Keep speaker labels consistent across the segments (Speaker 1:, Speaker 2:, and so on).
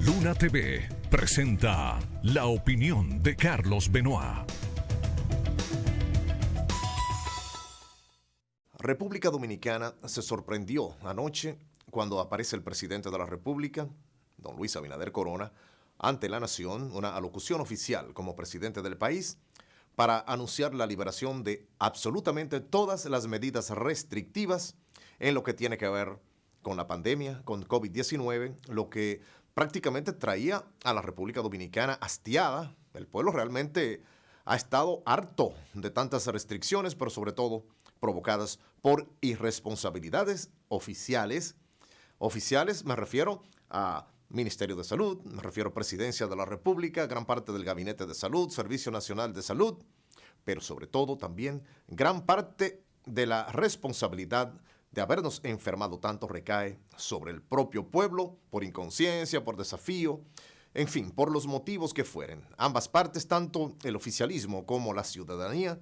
Speaker 1: Luna TV presenta la opinión de Carlos Benoit.
Speaker 2: República Dominicana se sorprendió anoche cuando aparece el presidente de la República, don Luis Abinader Corona, ante la nación, una alocución oficial como presidente del país, para anunciar la liberación de absolutamente todas las medidas restrictivas en lo que tiene que ver con la pandemia, con COVID-19, lo que prácticamente traía a la República Dominicana hastiada. El pueblo realmente ha estado harto de tantas restricciones, pero sobre todo provocadas por irresponsabilidades oficiales. Oficiales me refiero a Ministerio de Salud, me refiero a Presidencia de la República, gran parte del Gabinete de Salud, Servicio Nacional de Salud, pero sobre todo también gran parte de la responsabilidad de habernos enfermado tanto recae sobre el propio pueblo, por inconsciencia, por desafío, en fin, por los motivos que fueren. Ambas partes, tanto el oficialismo como la ciudadanía,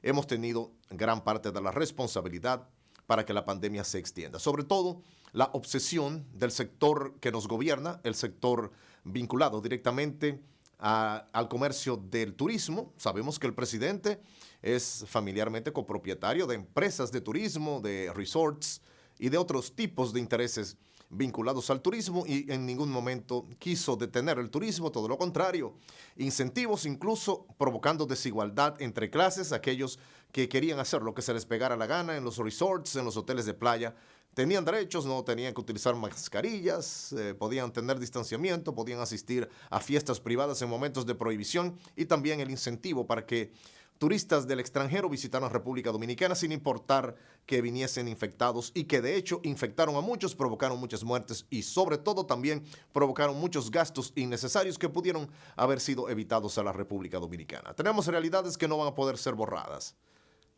Speaker 2: hemos tenido gran parte de la responsabilidad para que la pandemia se extienda. Sobre todo, la obsesión del sector que nos gobierna, el sector vinculado directamente al comercio del turismo. Sabemos que el presidente es familiarmente copropietario de empresas de turismo, de resorts y de otros tipos de intereses vinculados al turismo, y en ningún momento quiso detener el turismo, todo lo contrario. Incentivos incluso provocando desigualdad entre clases, aquellos que querían hacer lo que se les pegara la gana en los resorts, en los hoteles de playa, tenían derechos, no tenían que utilizar mascarillas, podían tener distanciamiento, podían asistir a fiestas privadas en momentos de prohibición, y también el incentivo para que turistas del extranjero visitaron República Dominicana sin importar que viniesen infectados, y que de hecho infectaron a muchos, provocaron muchas muertes y sobre todo también provocaron muchos gastos innecesarios que pudieron haber sido evitados a la República Dominicana. Tenemos realidades que no van a poder ser borradas.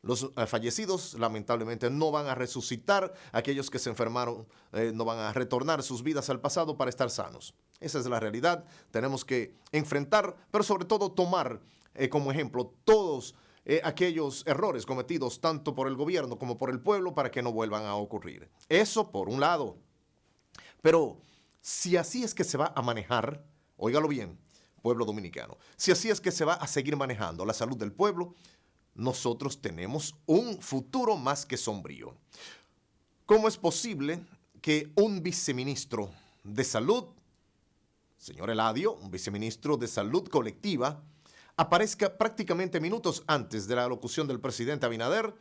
Speaker 2: Los fallecidos lamentablemente no van a resucitar, aquellos que se enfermaron no van a retornar sus vidas al pasado para estar sanos. Esa es la realidad, tenemos que enfrentar, pero sobre todo tomar como ejemplo todos aquellos errores cometidos tanto por el gobierno como por el pueblo para que no vuelvan a ocurrir. Eso por un lado. Pero si así es que se va a manejar, óigalo bien, pueblo dominicano, si así es que se va a seguir manejando la salud del pueblo, nosotros tenemos un futuro más que sombrío. ¿Cómo es posible que un viceministro de salud, señor Eladio, un viceministro de salud colectiva, aparezca prácticamente minutos antes de la alocución del presidente Abinader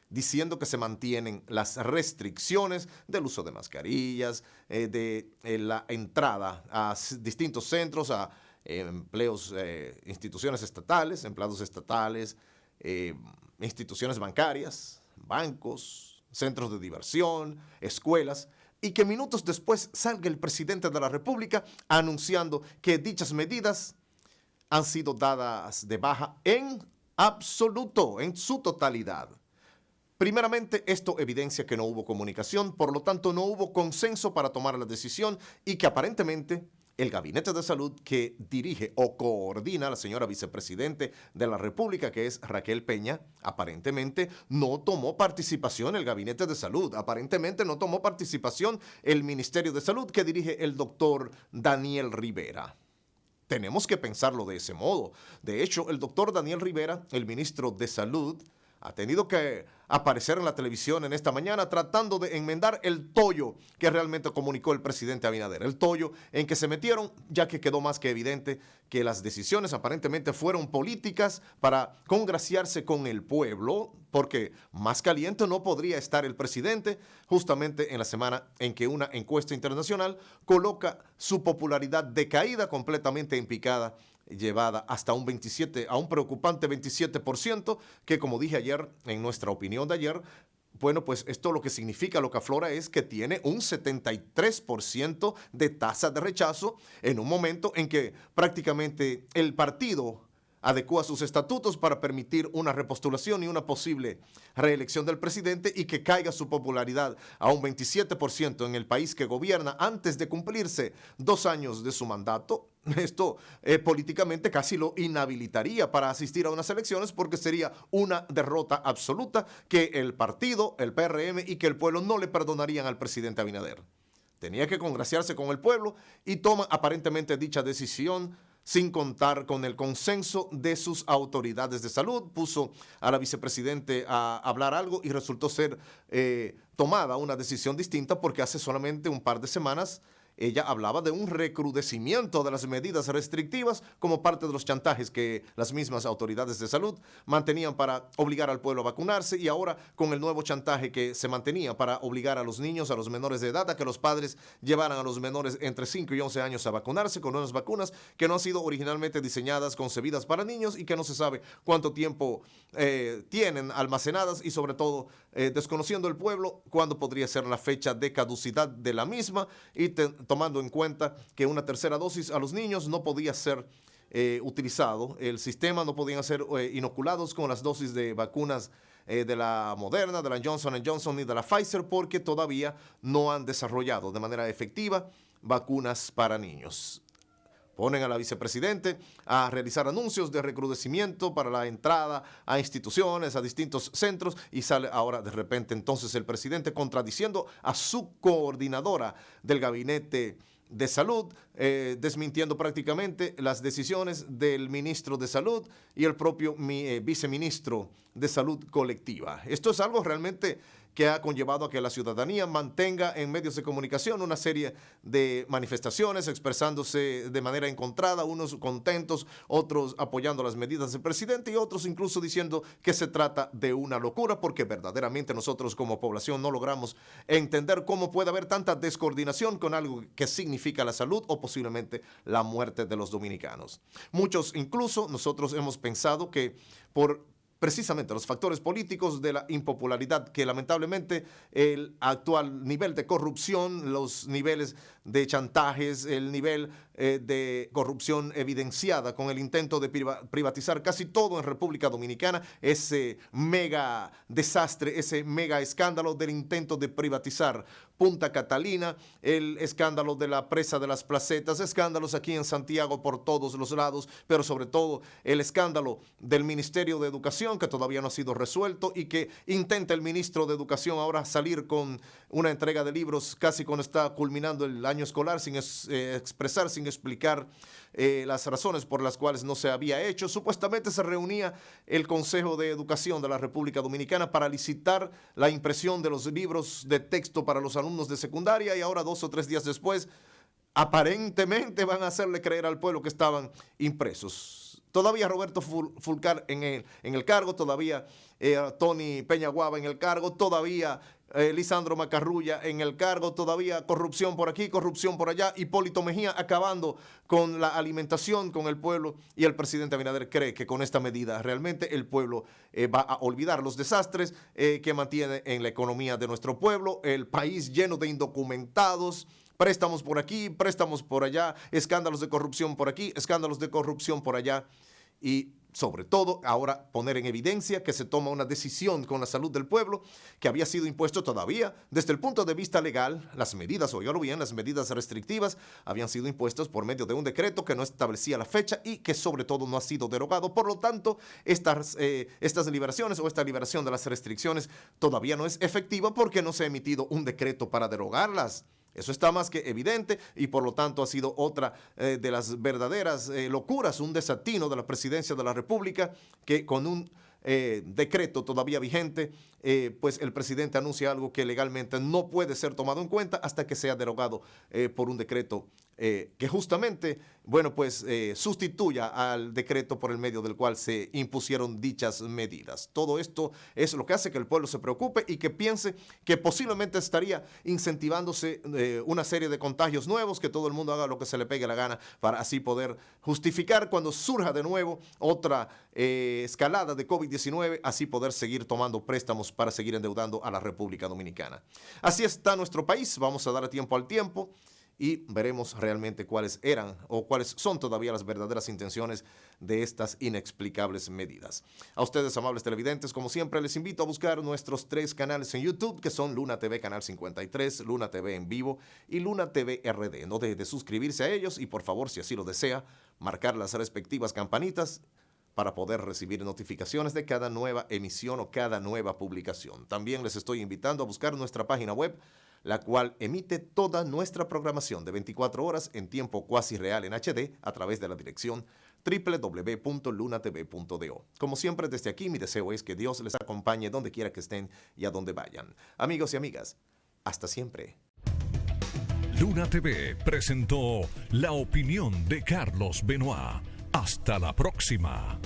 Speaker 2: diciendo que se mantienen las restricciones del uso de mascarillas, de la entrada a distintos centros, a empleos, instituciones estatales, empleados estatales, instituciones bancarias, bancos, centros de diversión, escuelas, y que minutos después salga el presidente de la República anunciando que dichas medidas han sido dadas de baja en absoluto, en su totalidad. Primeramente, esto evidencia que no hubo comunicación, por lo tanto no hubo consenso para tomar la decisión, y que aparentemente el Gabinete de Salud que dirige o coordina la señora vicepresidente de la República, que es Raquel Peña, aparentemente no tomó participación el Gabinete de Salud, aparentemente no tomó participación el Ministerio de Salud que dirige el doctor Daniel Rivera. Tenemos que pensarlo de ese modo. De hecho, el doctor Daniel Rivera, el ministro de Salud, ha tenido que aparecer en la televisión en esta mañana tratando de enmendar el tollo que realmente comunicó el presidente Abinader. El tollo en que se metieron, ya que quedó más que evidente que las decisiones aparentemente fueron políticas para congraciarse con el pueblo, porque más caliente no podría estar el presidente justamente en la semana en que una encuesta internacional coloca su popularidad decaída, completamente en picada, llevada hasta un 27, a un preocupante 27%, que como dije ayer, en nuestra opinión de ayer, bueno, pues esto lo que significa, lo que aflora es que tiene un 73% de tasa de rechazo en un momento en que prácticamente el partido adecúa sus estatutos para permitir una repostulación y una posible reelección del presidente, y que caiga su popularidad a un 27% en el país que gobierna antes de cumplirse 2 años de su mandato. Esto políticamente casi lo inhabilitaría para asistir a unas elecciones, porque sería una derrota absoluta que el partido, el PRM y que el pueblo no le perdonarían al presidente Abinader. tenía que congraciarse con el pueblo y toma aparentemente dicha decisión sin contar con el consenso de sus autoridades de salud. Puso a la vicepresidente a hablar algo y resultó ser tomada una decisión distinta porque hace solamente un par de semanas ella hablaba de un recrudecimiento de las medidas restrictivas como parte de los chantajes que las mismas autoridades de salud mantenían para obligar al pueblo a vacunarse, y ahora con el nuevo chantaje que se mantenía para obligar a los niños, a los menores de edad, a que los padres llevaran a los menores entre 5 y 11 años a vacunarse con unas vacunas que no han sido originalmente diseñadas, concebidas para niños y que no se sabe cuánto tiempo tienen almacenadas, y sobre todo desconociendo el pueblo cuándo podría ser la fecha de caducidad de la misma, y tomando en cuenta que una tercera dosis a los niños no podía ser utilizado. El sistema no podían ser inoculados con las dosis de vacunas de la Moderna, de la Johnson & Johnson y de la Pfizer, porque todavía no han desarrollado de manera efectiva vacunas para niños. Ponen a la vicepresidente a realizar anuncios de recrudecimiento para la entrada a instituciones, a distintos centros, y sale ahora de repente entonces el presidente contradiciendo a su coordinadora del gabinete de salud, desmintiendo prácticamente las decisiones del ministro de salud y el propio viceministro de salud colectiva. Esto es algo realmente que ha conllevado a que la ciudadanía mantenga en medios de comunicación una serie de manifestaciones expresándose de manera encontrada, unos contentos, otros apoyando las medidas del presidente y otros incluso diciendo que se trata de una locura, porque verdaderamente nosotros como población no logramos entender cómo puede haber tanta descoordinación con algo que significa la salud o posiblemente la muerte de los dominicanos. Muchos, incluso nosotros, hemos pensado que por precisamente los factores políticos de la impopularidad, que lamentablemente el actual nivel de corrupción, los niveles de chantajes, el nivel de corrupción evidenciada con el intento de privatizar casi todo en República Dominicana, ese mega desastre, ese mega escándalo del intento de privatizar Punta Catalina, el escándalo de la presa de las Placetas, escándalos aquí en Santiago por todos los lados, pero sobre todo el escándalo del Ministerio de Educación, que todavía no ha sido resuelto y que intenta el ministro de Educación ahora salir con una entrega de libros casi cuando está culminando el año escolar sin expresar, sin explicar las razones por las cuales no se había hecho. Supuestamente se reunía el Consejo de Educación de la República Dominicana para licitar la impresión de los libros de texto para los alumnos de secundaria, y ahora 2 o 3 días después aparentemente van a hacerle creer al pueblo que estaban impresos. Todavía Roberto Fulcar en el cargo, todavía Tony Peñaguaba en el cargo, todavía Lisandro Macarrulla en el cargo, todavía corrupción por aquí, corrupción por allá, Hipólito Mejía acabando con la alimentación, con el pueblo, y el presidente Abinader cree que con esta medida realmente el pueblo va a olvidar los desastres que mantiene en la economía de nuestro pueblo, el país lleno de indocumentados, préstamos por aquí, préstamos por allá, escándalos de corrupción por aquí, escándalos de corrupción por allá, y sobre todo ahora poner en evidencia que se toma una decisión con la salud del pueblo que había sido impuesto todavía desde el punto de vista legal. Las medidas, oígalo bien, las medidas restrictivas habían sido impuestas por medio de un decreto que no establecía la fecha y que sobre todo no ha sido derogado. Por lo tanto, estas liberaciones o esta liberación de las restricciones todavía no es efectiva porque no se ha emitido un decreto para derogarlas. Eso está más que evidente y por lo tanto ha sido otra de las verdaderas locuras, un desatino de la presidencia de la República, que con un decreto todavía vigente, pues el presidente anuncia algo que legalmente no puede ser tomado en cuenta hasta que sea derogado por un decreto que justamente, bueno, pues sustituya al decreto por el medio del cual se impusieron dichas medidas. Todo esto es lo que hace que el pueblo se preocupe y que piense que posiblemente estaría incentivándose una serie de contagios nuevos, que todo el mundo haga lo que se le pegue la gana para así poder justificar cuando surja de nuevo otra escalada de COVID-19, así poder seguir tomando préstamos para seguir endeudando a la República Dominicana. Así está nuestro país. Vamos a dar tiempo al tiempo y veremos realmente cuáles eran o cuáles son todavía las verdaderas intenciones de estas inexplicables medidas. A ustedes, amables televidentes, como siempre, les invito a buscar nuestros 3 canales en YouTube, que son Luna TV Canal 53, Luna TV en vivo y Luna TV RD. No deje de suscribirse a ellos y, por favor, si así lo desea, marcar las respectivas campanitas para poder recibir notificaciones de cada nueva emisión o cada nueva publicación. También les estoy invitando a buscar nuestra página web la cual emite toda nuestra programación de 24 horas en tiempo cuasi real en HD a través de la dirección www.lunatv.do. Como siempre, desde aquí mi deseo es que Dios les acompañe donde quiera que estén y a donde vayan. Amigos y amigas, hasta siempre.
Speaker 1: Luna TV presentó la opinión de Carlos Benoit. Hasta la próxima.